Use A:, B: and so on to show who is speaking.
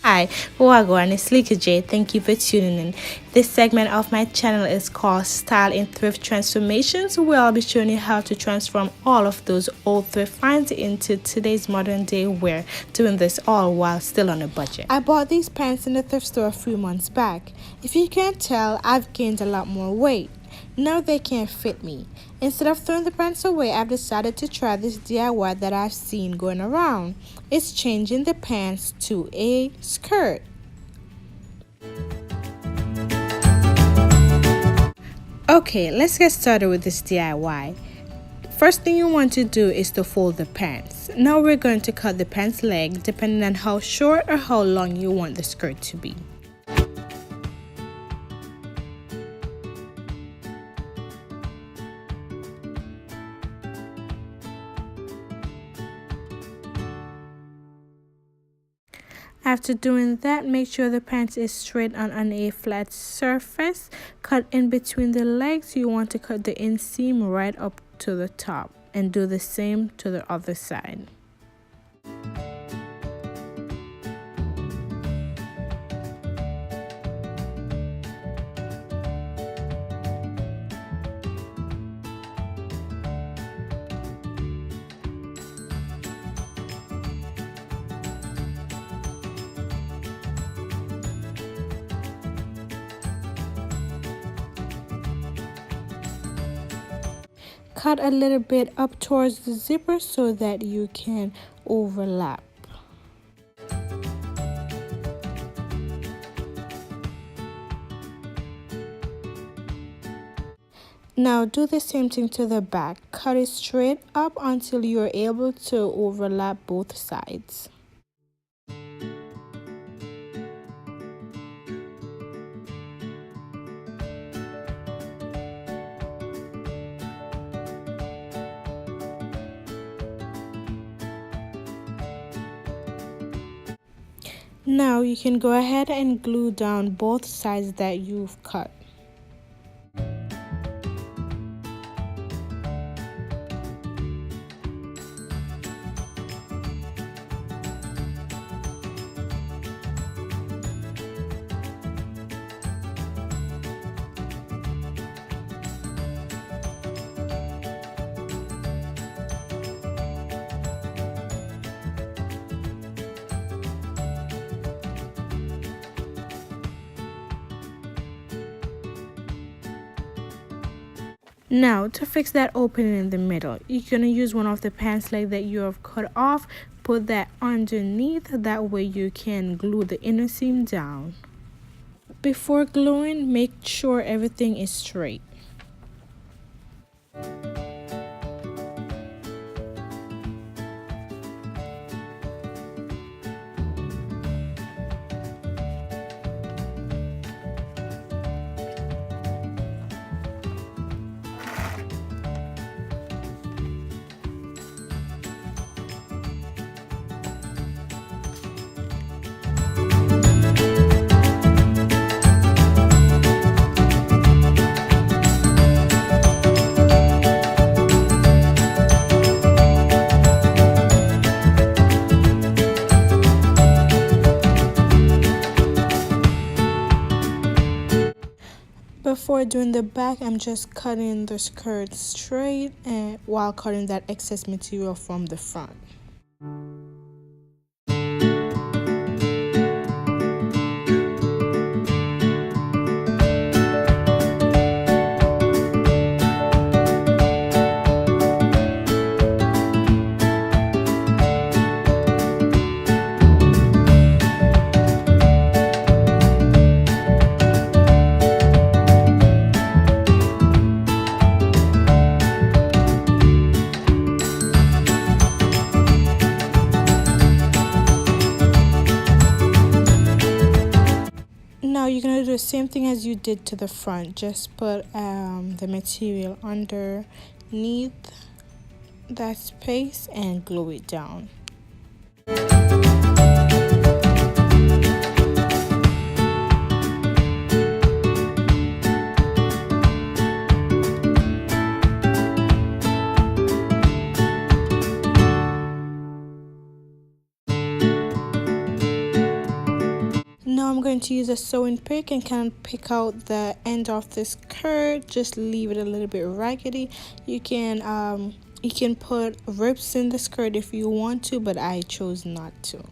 A: Hi, Wagwan, it's Lika J. Thank you for tuning in. This segment of my channel is called Style in Thrift Transformations, where I'll be showing you how to transform all of those old thrift finds into today's modern day wear, doing this all while still on a budget. I bought these pants in the thrift store a few months back. If you can't tell, I've gained a lot more weight. Now they can't fit me. Instead of throwing the pants away, I've decided to try this DIY that I've seen going around. It's changing the pants to a skirt. Okay, let's get started with this DIY. First thing you want to do is to fold the pants. Now we're going to cut the pants leg depending on how short or how long you want the skirt to be. After doing that, make sure the pants is straight on a flat surface. Cut in between the legs. You want to cut the inseam right up to the top, and do the same to the other side. Cut a little bit up towards the zipper so that you can overlap. Now do the same thing to the back. Cut it straight up until you're able to overlap both sides. Now you can go ahead and glue down both sides that you've cut. Now to fix that opening in the middle, you're going to use one of the pants leg that you have cut off. Put that underneath, that way you can glue the inner seam down. Before gluing, make sure everything is straight. Before doing the back, I'm just cutting the skirt straight and while cutting that excess material from the front. Now you're going to do the same thing as you did to the front. Just put the material underneath that space and glue it down. Now I'm going to use a sewing pick and kind of pick out the end of this skirt. Just leave it a little bit raggedy. You can put rips in the skirt if you want to, but I chose not to.